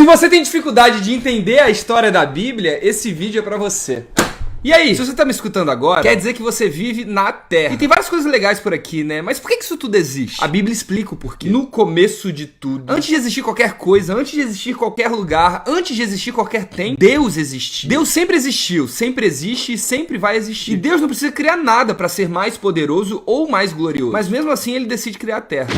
Se você tem dificuldade de entender a história da Bíblia, esse vídeo é pra você. E aí, se você tá me escutando agora, quer dizer que você vive na Terra. E tem várias coisas legais por aqui, né? Mas por que isso tudo existe? A Bíblia explica o porquê. No começo de tudo, antes de existir qualquer coisa, antes de existir qualquer lugar, antes de existir qualquer tempo, Deus existiu. Deus sempre existiu, sempre existe e sempre vai existir. E Deus não precisa criar nada pra ser mais poderoso ou mais glorioso. Mas mesmo assim, ele decide criar a Terra.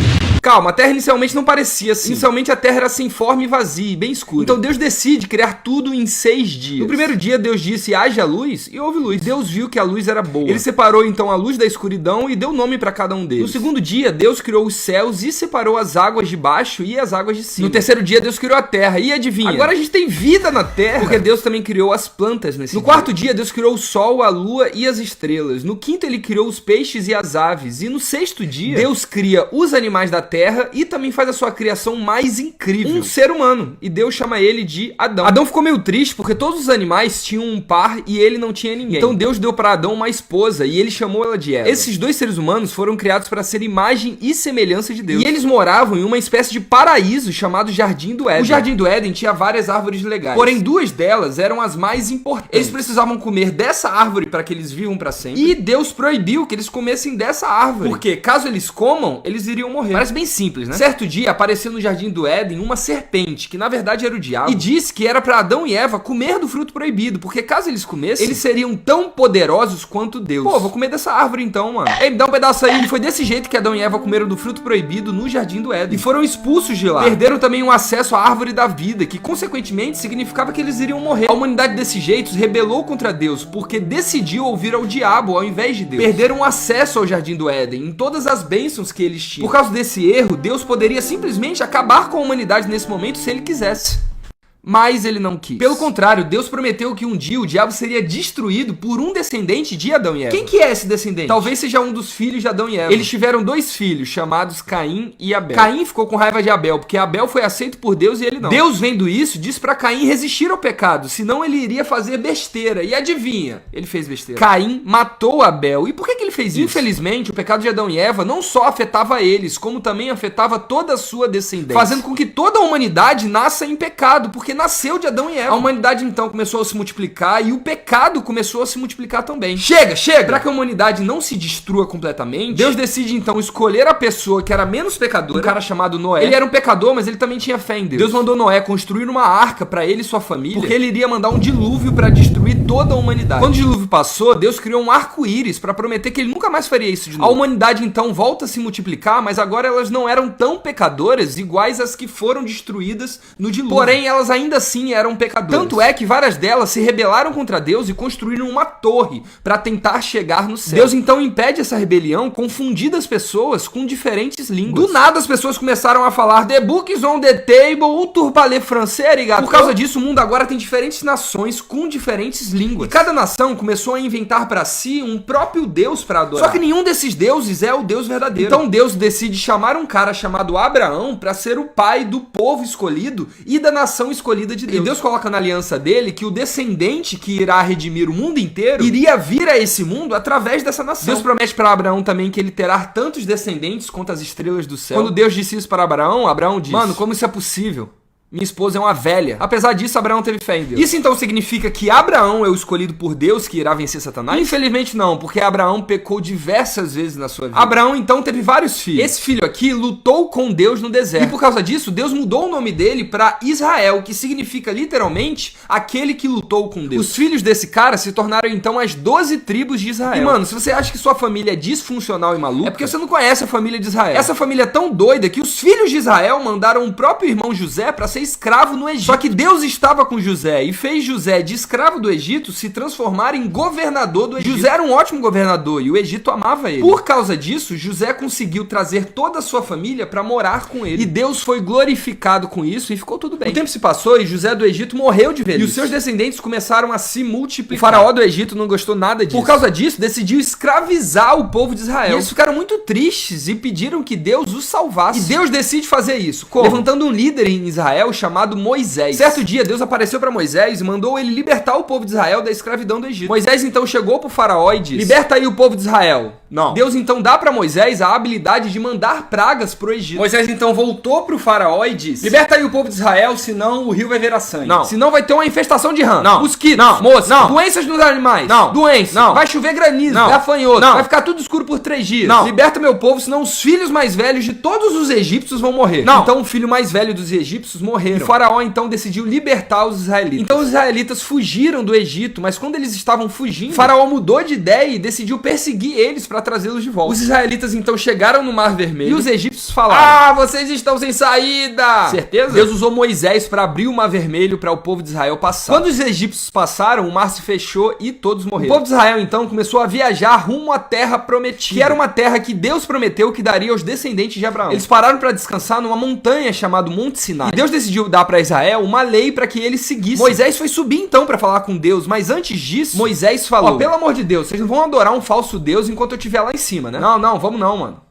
Calma, a Terra inicialmente não parecia assim. Inicialmente a Terra era sem forma e vazia e bem escura. Então Deus decide criar tudo em 6 dias. No primeiro dia, Deus disse, haja luz, e houve luz. Deus viu que a luz era boa. Ele separou então a luz da escuridão e deu nome para cada um deles. No segundo dia, Deus criou os céus e separou as águas de baixo e as águas de cima. No terceiro dia, Deus criou a terra. E adivinha? Agora a gente tem vida na terra, porque Deus também criou as plantas nesse dia. No quarto dia, Deus criou o sol, a lua e as estrelas. No quinto, ele criou os peixes e as aves. E no sexto dia, Deus cria os animais da terra e também faz a sua criação mais incrível, um ser humano. E Deus chama ele de Adão. Adão ficou meio triste porque todos os animais tinham um par e ele não tinha ninguém. Então Deus deu para Adão uma esposa e ele chamou ela de Eva. Esses dois seres humanos foram criados para ser imagem e semelhança de Deus. E eles moravam em uma espécie de paraíso chamado Jardim do Éden. O Jardim do Éden tinha várias árvores legais. Porém, 2 delas eram as mais importantes. Eles precisavam comer dessa árvore para que eles vivam para sempre. E Deus proibiu que eles comessem dessa árvore. Porque caso eles comam, eles iriam morrer. Parece bem simples, né? Certo dia apareceu no Jardim do Éden uma serpente, que na verdade era o diabo, e disse que era para Adão e Eva comer do fruto proibido, porque caso eles comessem, eles seriam tão poderosos quanto Deus. Pô, vou comer dessa árvore então, mano. Ei, me dá um pedaço aí. E foi desse jeito que Adão e Eva comeram do fruto proibido no Jardim do Éden. E foram expulsos de lá. Perderam também o acesso à árvore da vida, que consequentemente significava que eles iriam morrer. A humanidade desse jeito se rebelou contra Deus, porque decidiu ouvir ao diabo ao invés de Deus. Perderam o acesso ao Jardim do Éden, em todas as bênçãos que eles tinham. Por causa desse erro, Deus poderia simplesmente acabar com a humanidade nesse momento se ele quisesse. Mas ele não quis. Pelo contrário, Deus prometeu que um dia o diabo seria destruído por um descendente de Adão e Eva. Quem que é esse descendente? Talvez seja um dos filhos de Adão e Eva. Eles tiveram 2 filhos, chamados Caim e Abel. Caim ficou com raiva de Abel, porque Abel foi aceito por Deus e ele não. Deus, vendo isso, disse pra Caim resistir ao pecado, senão ele iria fazer besteira. E adivinha? Ele fez besteira. Caim matou Abel. E por que ele fez isso? Infelizmente, o pecado de Adão e Eva não só afetava eles, como também afetava toda a sua descendência, fazendo com que toda a humanidade nasça em pecado, porque nasceu de Adão e Eva. A humanidade então começou a se multiplicar e o pecado começou a se multiplicar também. Chega! Para que a humanidade não se destrua completamente, Deus decide então escolher a pessoa que era menos pecadora, um cara chamado Noé. Ele era um pecador, mas ele também tinha fé em Deus. Deus mandou Noé construir uma arca para ele e sua família, porque ele iria mandar um dilúvio para destruir toda a humanidade. Quando o dilúvio passou, Deus criou um arco-íris para prometer que ele nunca mais faria isso de novo. A humanidade então volta a se multiplicar, mas agora elas não eram tão pecadoras iguais às que foram destruídas no dilúvio. Porém, elas ainda assim eram pecadoras. Tanto é que várias delas se rebelaram contra Deus e construíram uma torre para tentar chegar no céu. Deus então impede essa rebelião, confundindo as pessoas com diferentes línguas. Do nada as pessoas começaram a falar The books on the table, ou tu parler français, ligado? Por causa disso, o mundo agora tem diferentes nações com diferentes línguas. E cada nação começou a inventar para si um próprio Deus para adorar. Só que nenhum desses deuses é o Deus verdadeiro. Então Deus decide chamar um cara chamado Abraão para ser o pai do povo escolhido e da nação escolhida de Deus. E Deus coloca na aliança dele que o descendente que irá redimir o mundo inteiro iria vir a esse mundo através dessa nação. Deus promete para Abraão também que ele terá tantos descendentes quanto as estrelas do céu. Quando Deus disse isso para Abraão, Abraão disse: mano, como isso é possível? Minha esposa é uma velha. Apesar disso, Abraão teve fé em Deus. Isso então significa que Abraão é o escolhido por Deus que irá vencer Satanás? Infelizmente não, porque Abraão pecou diversas vezes na sua vida. Abraão então teve vários filhos. Esse filho aqui lutou com Deus no deserto. E por causa disso, Deus mudou o nome dele para Israel, que significa literalmente aquele que lutou com Deus. Os filhos desse cara se tornaram então as 12 tribos de Israel. E mano, se você acha que sua família é disfuncional e maluca, é porque você não conhece a família de Israel. Essa família é tão doida que os filhos de Israel mandaram o próprio irmão José para ser escravo no Egito. Só que Deus estava com José e fez José, de escravo do Egito, se transformar em governador do Egito. José era um ótimo governador e o Egito amava ele. Por causa disso, José conseguiu trazer toda a sua família para morar com ele. E Deus foi glorificado com isso e ficou tudo bem. O tempo se passou e José do Egito morreu de velhice. E os seus descendentes começaram a se multiplicar. O faraó do Egito não gostou nada disso. Por causa disso, decidiu escravizar o povo de Israel. E eles ficaram muito tristes e pediram que Deus os salvasse. E Deus decide fazer isso. Como? Levantando um líder em Israel chamado Moisés. Certo dia, Deus apareceu para Moisés e mandou ele libertar o povo de Israel da escravidão do Egito. Moisés então chegou pro faraó e disse: liberta aí o povo de Israel. Não. Deus então dá para Moisés a habilidade de mandar pragas pro Egito. Moisés então voltou pro faraó e disse: liberta aí o povo de Israel, senão o rio vai virar sangue. Não. Senão vai ter uma infestação de rã. Não. Mosquitos. Não. Moscas. Não. Doenças nos animais. Não. Doenças. Não. Vai chover granizo. Não. Gafanhoto. Não. Vai ficar tudo escuro por 3 dias. Não. Liberta meu povo, senão os filhos mais velhos de todos os egípcios vão morrer. Não. Então o filho mais velho dos egípcios morreram. E o faraó então decidiu libertar os israelitas. Então os israelitas fugiram do Egito, mas quando eles estavam fugindo, o faraó mudou de ideia e decidiu perseguir eles para trazê-los de volta. Os israelitas então chegaram no Mar Vermelho e os egípcios falaram: ah, vocês estão sem saída! Certeza? Deus usou Moisés para abrir o Mar Vermelho para o povo de Israel passar. Quando os egípcios passaram, o mar se fechou e todos morreram. O povo de Israel então começou a viajar rumo à terra prometida, que era uma terra que Deus prometeu que daria aos descendentes de Abraão. Eles pararam para descansar numa montanha chamada Monte Sinai. E Deus decidiu dar para Israel uma lei para que eles seguissem. Moisés foi subir então para falar com Deus, mas antes disso, Moisés falou: pelo amor de Deus, vocês não vão adorar um falso Deus enquanto eu estiver lá em cima, né? Não, vamos não, mano.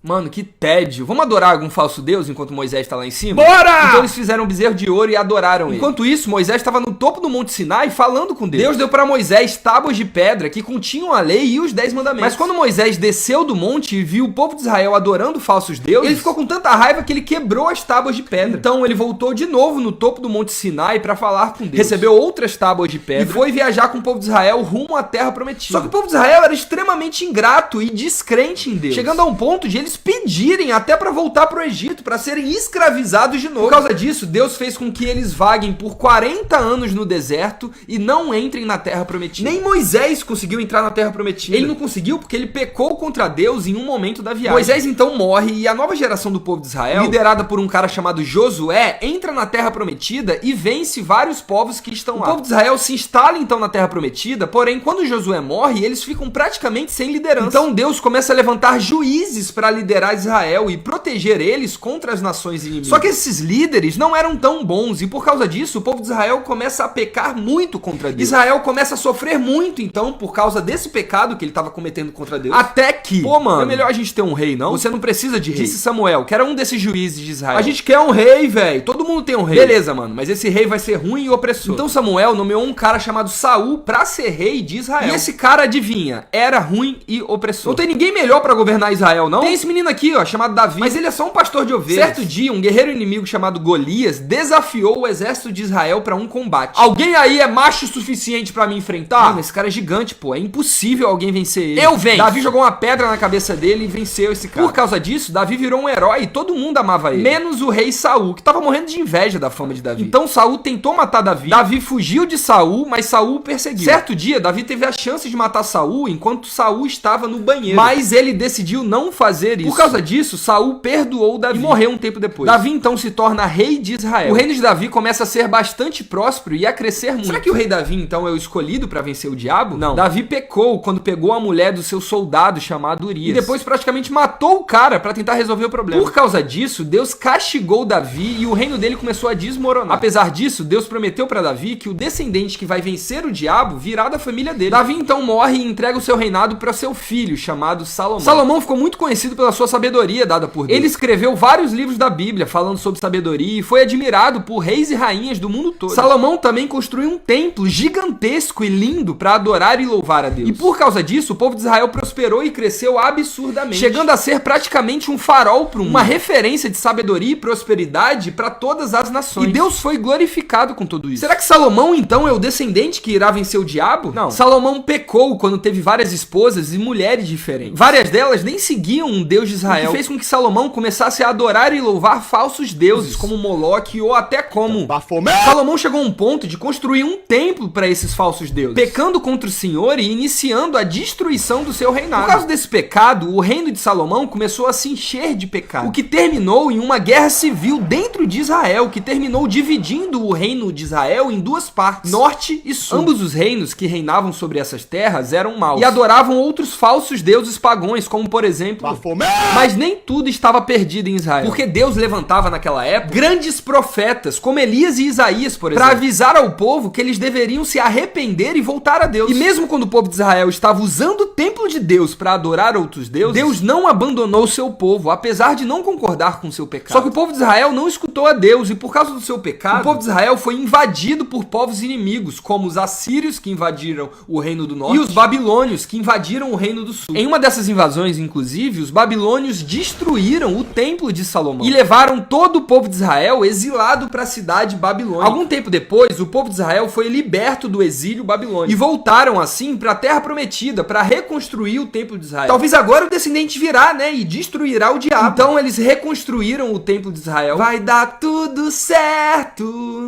Mano, que tédio. Vamos adorar algum falso deus enquanto Moisés está lá em cima? Bora! Então eles fizeram um bezerro de ouro e adoraram ele. Enquanto isso, Moisés estava no topo do Monte Sinai falando com Deus. Deus deu para Moisés tábuas de pedra que continham a lei e os 10 mandamentos. Mas quando Moisés desceu do monte e viu o povo de Israel adorando falsos deuses, ele ficou com tanta raiva que ele quebrou as tábuas de pedra. Então ele voltou de novo no topo do Monte Sinai para falar com Deus. Recebeu outras tábuas de pedra e foi viajar com o povo de Israel rumo à terra prometida. Só que o povo de Israel era extremamente ingrato e descrente em Deus, chegando a um ponto de eles pedirem até para voltar pro Egito, para serem escravizados de novo. Por causa disso, Deus fez com que eles vaguem por 40 anos no deserto e não entrem na terra prometida. Nem Moisés conseguiu entrar na terra prometida. Ele não conseguiu porque ele pecou contra Deus em um momento da viagem. Moisés então morre e a nova geração do povo de Israel, liderada por um cara chamado Josué, entra na terra prometida e vence vários povos que estão lá. O povo de Israel se instala então na terra prometida, porém quando Josué morre, eles ficam praticamente sem liderança. Então Deus começa a levantar juízes para liderar Israel e proteger eles contra as nações inimigas. Só que esses líderes não eram tão bons e por causa disso o povo de Israel começa a pecar muito contra Deus. Israel começa a sofrer muito então por causa desse pecado que ele estava cometendo contra Deus. Até que, pô mano, é melhor a gente ter um rei, não? Você não precisa de rei. Disse Samuel, que era um desses juízes de Israel. A gente quer um rei, velho. Todo mundo tem um rei. Beleza, mano, mas esse rei vai ser ruim e opressor. Então Samuel nomeou um cara chamado Saul pra ser rei de Israel. E esse cara, adivinha, era ruim e opressor. Não tem ninguém melhor pra governar Israel, não? Tem esse menino aqui, ó, chamado Davi, mas ele é só um pastor de ovelhas. Certo dia, um guerreiro inimigo chamado Golias desafiou o exército de Israel pra um combate. Alguém aí é macho o suficiente pra me enfrentar? Mano, esse cara é gigante, pô. É impossível alguém vencer ele. Eu venho! Davi jogou uma pedra na cabeça dele e venceu esse cara. Por causa disso, Davi virou um herói e todo mundo amava ele. Menos o rei Saul, que tava morrendo de inveja da fama de Davi. Então Saul tentou matar Davi. Davi fugiu de Saul, mas Saul o perseguiu. Certo dia, Davi teve a chance de matar Saul enquanto Saul estava no banheiro. Mas ele decidiu não fazer isso. Por causa disso, Saul perdoou Davi e morreu um tempo depois. Davi então se torna rei de Israel. O reino de Davi começa a ser bastante próspero e a crescer muito. Será que o rei Davi então é o escolhido para vencer o diabo? Não. Davi pecou quando pegou a mulher do seu soldado chamado Urias. E depois praticamente matou o cara para tentar resolver o problema. Por causa disso, Deus castigou Davi e o reino dele começou a desmoronar. Apesar disso, Deus prometeu para Davi que o descendente que vai vencer o diabo virá da família dele. Davi então morre e entrega o seu reinado para seu filho chamado Salomão. Salomão ficou muito conhecido pela sua sabedoria dada por Deus. Ele escreveu vários livros da Bíblia falando sobre sabedoria e foi admirado por reis e rainhas do mundo todo. Salomão também construiu um templo gigantesco e lindo para adorar e louvar a Deus. E por causa disso, o povo de Israel prosperou e cresceu absurdamente, chegando a ser praticamente um farol para uma referência de sabedoria e prosperidade para todas as nações. E Deus foi glorificado com tudo isso. Será que Salomão então é o descendente que irá vencer o diabo? Não. Salomão pecou quando teve várias esposas e mulheres diferentes. Várias delas nem seguiam um Deus de Israel, o que fez com que Salomão começasse a adorar e louvar falsos deuses, como Moloque ou até como Bafomé. Salomão chegou a um ponto de construir um templo para esses falsos deuses, pecando contra o Senhor e iniciando a destruição do seu reinado. Por causa desse pecado, o reino de Salomão começou a se encher de pecado, o que terminou em uma guerra civil dentro de Israel, que terminou dividindo o reino de Israel em duas partes, norte e sul. Ambos os reinos que reinavam sobre essas terras eram maus e adoravam outros falsos deuses pagãos, como por exemplo Bafomé. Mas nem tudo estava perdido em Israel, porque Deus levantava naquela época grandes profetas, como Elias e Isaías, por exemplo, para avisar ao povo que eles deveriam se arrepender e voltar a Deus. E mesmo quando o povo de Israel estava usando o templo de Deus para adorar outros deuses, Deus não abandonou o seu povo, apesar de não concordar com o seu pecado. Só que o povo de Israel não escutou a Deus, e por causa do seu pecado, o povo de Israel foi invadido por povos inimigos, como os assírios, que invadiram o reino do norte, e os babilônios, que invadiram o reino do sul. Em uma dessas invasões, inclusive, os babilônios destruíram o templo de Salomão e levaram todo o povo de Israel exilado para a cidade babilônica. Algum tempo depois, o povo de Israel foi liberto do exílio babilônico e voltaram assim para a terra prometida para reconstruir o templo de Israel. Talvez agora o descendente virá, né, e destruirá o diabo. Então eles reconstruíram o templo de Israel. Vai dar tudo certo.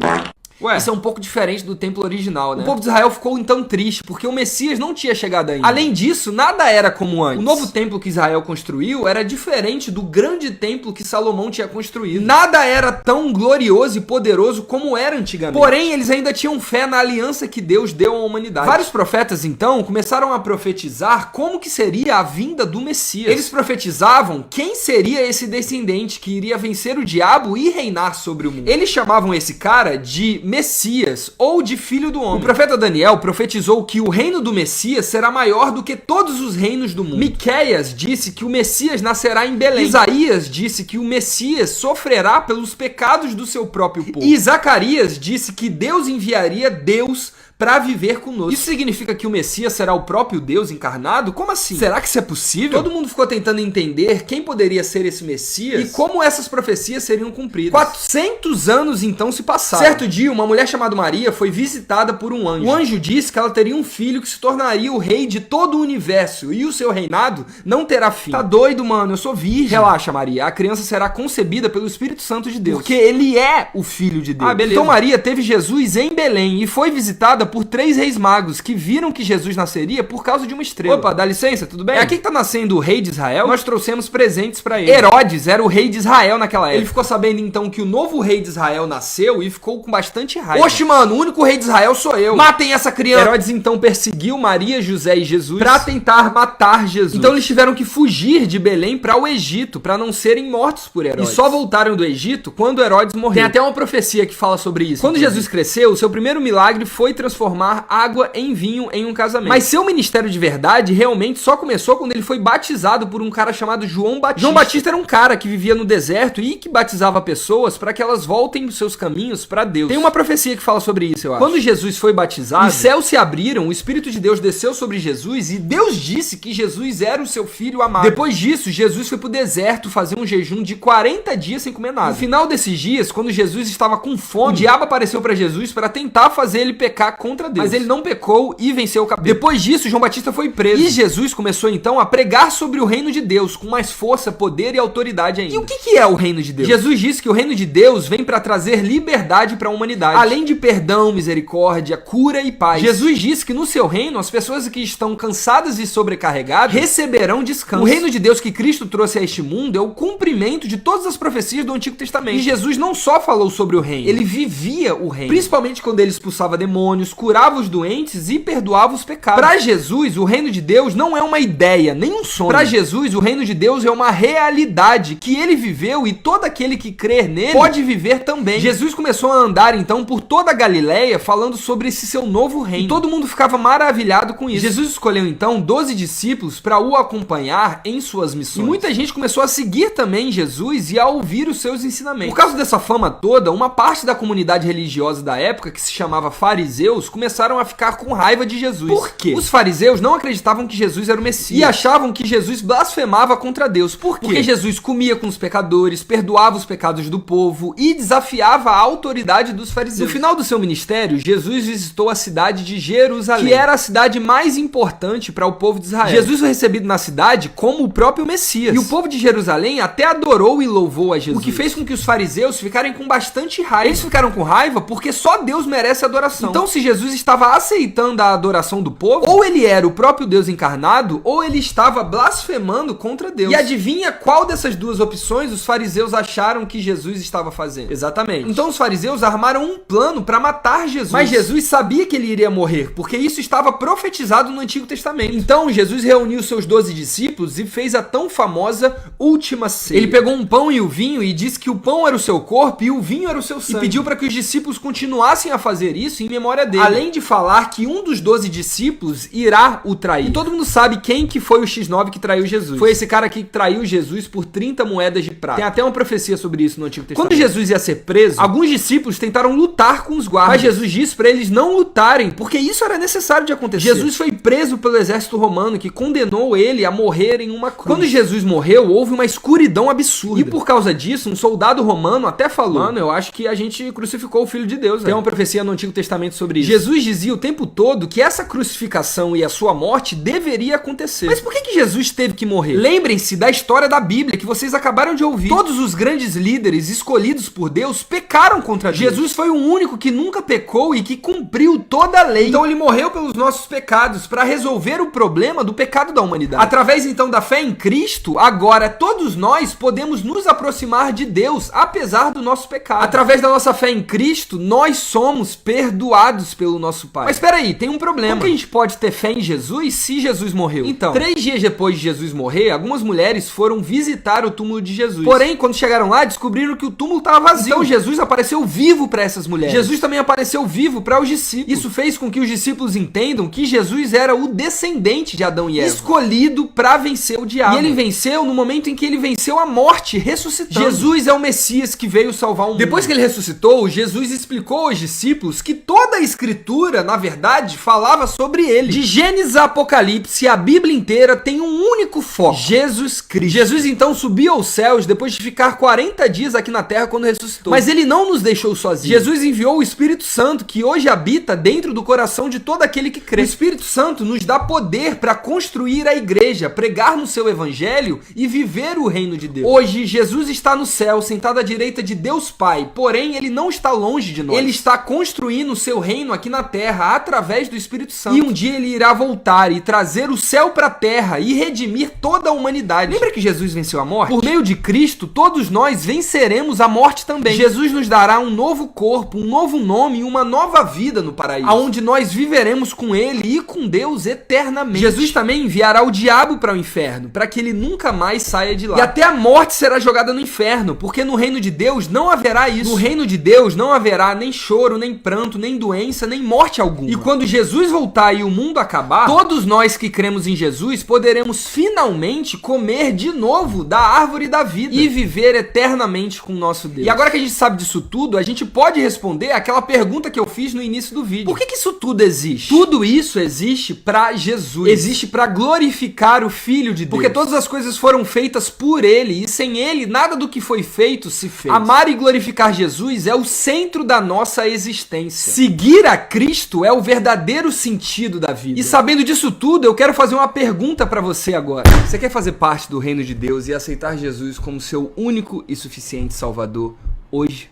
Ué, isso é um pouco diferente do templo original, né? O povo de Israel ficou então triste, porque o Messias não tinha chegado ainda. Além disso, nada era como antes. O novo templo que Israel construiu era diferente do grande templo que Salomão tinha construído. Nada era tão glorioso e poderoso como era antigamente. Porém, eles ainda tinham fé na aliança que Deus deu à humanidade. Vários profetas, então, começaram a profetizar como que seria a vinda do Messias. Eles profetizavam quem seria esse descendente que iria vencer o diabo e reinar sobre o mundo. Eles chamavam esse cara de Messias, ou de Filho do Homem. O profeta Daniel profetizou que o reino do Messias será maior do que todos os reinos do mundo. Miqueias disse que o Messias nascerá em Belém. Isaías disse que o Messias sofrerá pelos pecados do seu próprio povo. E Zacarias disse que Deus enviaria Deus para viver conosco. Isso significa que o Messias será o próprio Deus encarnado? Como assim? Será que isso é possível? Todo mundo ficou tentando entender quem poderia ser esse Messias e como essas profecias seriam cumpridas. 400 anos então se passaram. Certo dia, uma mulher chamada Maria foi visitada por um anjo. O anjo disse que ela teria um filho que se tornaria o rei de todo o universo e o seu reinado não terá fim. Tá doido, mano? Eu sou virgem. Relaxa, Maria. A criança será concebida pelo Espírito Santo de Deus, porque ele é o Filho de Deus. Ah, beleza. Então Maria teve Jesus em Belém e foi visitada por 3 reis magos que viram que Jesus nasceria por causa de uma estrela. Opa, dá licença, tudo bem? É aqui que tá nascendo o rei de Israel. Nós trouxemos presentes pra ele. Herodes era o rei de Israel naquela época. Ele ficou sabendo então que o novo rei de Israel nasceu e ficou com bastante raiva. Oxe, mano, o único rei de Israel sou eu. Matem essa criança. Herodes então perseguiu Maria, José e Jesus pra tentar matar Jesus. Então eles tiveram que fugir de Belém para o Egito, pra não serem mortos por Herodes. E só voltaram do Egito quando Herodes morreu. Tem até uma profecia que fala sobre isso. Quando Jesus cresceu, o seu primeiro milagre foi transformar água em vinho em um casamento. Mas seu ministério de verdade realmente só começou quando ele foi batizado por um cara chamado João Batista. João Batista era um cara que vivia no deserto e que batizava pessoas para que elas voltem os seus caminhos para Deus. Tem uma profecia que fala sobre isso, eu acho. Quando Jesus foi batizado, os céus se abriram, o Espírito de Deus desceu sobre Jesus e Deus disse que Jesus era o seu filho amado. Depois disso, Jesus foi pro deserto fazer um jejum de 40 dias sem comer nada. No final desses dias, quando Jesus estava com fome, o diabo apareceu para Jesus para tentar fazer ele pecar contra Deus. Mas ele não pecou e venceu o capeta. Depois disso, João Batista foi preso. E Jesus começou então a pregar sobre o reino de Deus com mais força, poder e autoridade ainda. E o que é o reino de Deus? Jesus disse que o reino de Deus vem para trazer liberdade para a humanidade, além de perdão, misericórdia, cura e paz. Jesus disse que no seu reino, as pessoas que estão cansadas e sobrecarregadas receberão descanso. O reino de Deus que Cristo trouxe a este mundo é o cumprimento de todas as profecias do Antigo Testamento. E Jesus não só falou sobre o reino, ele vivia o reino. Principalmente quando ele expulsava demônios, curava os doentes e perdoava os pecados. Para Jesus, o reino de Deus não é uma ideia, nem um sonho. Para Jesus, o reino de Deus é uma realidade que ele viveu e todo aquele que crer nele pode viver também. Jesus começou a andar então por toda a Galileia falando sobre esse seu novo reino. E todo mundo ficava maravilhado com isso. Jesus escolheu então 12 discípulos para o acompanhar em suas missões. E muita gente começou a seguir também Jesus e a ouvir os seus ensinamentos. Por causa dessa fama toda, uma parte da comunidade religiosa da época, que se chamava fariseus, começaram a ficar com raiva de Jesus. Por quê? Os fariseus não acreditavam que Jesus era o Messias e achavam que Jesus blasfemava contra Deus. Por quê? Porque Jesus comia com os pecadores, perdoava os pecados do povo e desafiava a autoridade dos fariseus. No final do seu ministério, Jesus visitou a cidade de Jerusalém, que era a cidade mais importante para o povo de Israel. Jesus foi recebido na cidade como o próprio Messias. E o povo de Jerusalém até adorou e louvou a Jesus. O que fez com que os fariseus ficarem com bastante raiva. Eles ficaram com raiva porque só Deus merece adoração. Então, se Jesus estava aceitando a adoração do povo, ou ele era o próprio Deus encarnado, ou ele estava blasfemando contra Deus. E adivinha qual dessas duas opções os fariseus acharam que Jesus estava fazendo? Exatamente. Então os fariseus armaram um plano para matar Jesus. Mas Jesus sabia que ele iria morrer, porque isso estava profetizado no Antigo Testamento. Então Jesus reuniu seus 12 discípulos e fez a tão famosa última ceia. Ele pegou um pão e o vinho e disse que o pão era o seu corpo e o vinho era o seu sangue. E pediu para que os discípulos continuassem a fazer isso em memória dele. Além de falar que um dos 12 discípulos irá o trair. E todo mundo sabe quem que foi o X9 que traiu Jesus. Foi esse cara que traiu Jesus por 30 moedas de prata. Tem até uma profecia sobre isso no Antigo Testamento. Quando Jesus ia ser preso, alguns discípulos tentaram lutar com os guardas. Mas Jesus disse para eles não lutarem, porque isso era necessário de acontecer. Jesus foi preso pelo exército romano, que condenou ele a morrer em uma cruz. Quando Jesus morreu, houve uma escuridão absurda. E por causa disso, um soldado romano até falou: mano, eu acho que a gente crucificou o Filho de Deus. Tem uma profecia no Antigo Testamento sobre isso. Jesus dizia o tempo todo que essa crucificação e a sua morte deveria acontecer. Mas por que Jesus teve que morrer? Lembrem-se da história da Bíblia que vocês acabaram de ouvir. Todos os grandes líderes escolhidos por Deus pecaram contra Deus. Jesus foi o único que nunca pecou e que cumpriu toda a lei. Então ele morreu pelos nossos pecados para resolver o problema do pecado da humanidade. Através então da fé em Cristo, agora todos nós podemos nos aproximar de Deus, apesar do nosso pecado. Através da nossa fé em Cristo, nós somos perdoados pelo nosso Pai. Mas espera aí, tem um problema. Como que a gente pode ter fé em Jesus se Jesus morreu? Então, 3 dias depois de Jesus morrer, algumas mulheres foram visitar o túmulo de Jesus. Porém, quando chegaram lá, descobriram que o túmulo estava vazio. Então Jesus apareceu vivo para essas mulheres. Jesus também apareceu vivo para os discípulos. Isso fez com que os discípulos entendam que Jesus era o descendente de Adão e Eva, escolhido para vencer o diabo. E ele venceu no momento em que ele venceu a morte, ressuscitando. Jesus é o Messias que veio salvar o mundo. Depois que ele ressuscitou, Jesus explicou aos discípulos que toda a escritura, na verdade, falava sobre ele. De Gênesis a Apocalipse, a Bíblia inteira tem um único foco: Jesus Cristo. Jesus então subiu aos céus depois de ficar 40 dias aqui na terra quando ressuscitou. Mas ele não nos deixou sozinhos. Jesus enviou o Espírito Santo, que hoje habita dentro do coração de todo aquele que crê. O Espírito Santo nos dá poder para construir a igreja, pregar no seu evangelho e viver o reino de Deus. Hoje, Jesus está no céu, sentado à direita de Deus Pai, porém ele não está longe de nós. Ele está construindo o seu reino aqui na terra através do Espírito Santo. E um dia ele irá voltar e trazer o céu para a terra e redimir toda a humanidade. Lembra que Jesus venceu a morte? Por meio de Cristo, todos nós venceremos a morte também. Jesus nos dará um novo corpo, um novo nome e uma nova vida no paraíso, aonde nós viveremos com ele e com Deus eternamente. Jesus também enviará o diabo para o inferno, para que ele nunca mais saia de lá. E até a morte será jogada no inferno, porque no reino de Deus não haverá isso. No reino de Deus não haverá nem choro, nem pranto, nem doença, nem morte alguma. E quando Jesus voltar e o mundo acabar, todos nós que cremos em Jesus poderemos finalmente comer de novo da árvore da vida e viver eternamente com o nosso Deus. E agora que a gente sabe disso tudo, a gente pode responder aquela pergunta que eu fiz no início do vídeo: por que isso tudo existe? Tudo isso existe para Jesus. Existe para glorificar o Filho de Deus. Porque todas as coisas foram feitas por ele e sem ele nada do que foi feito se fez. Amar e glorificar Jesus é o centro da nossa existência. Seguir a Cristo é o verdadeiro sentido da vida. E sabendo disso tudo, eu quero fazer uma pergunta para você agora. Você quer fazer parte do reino de Deus e aceitar Jesus como seu único e suficiente Salvador hoje?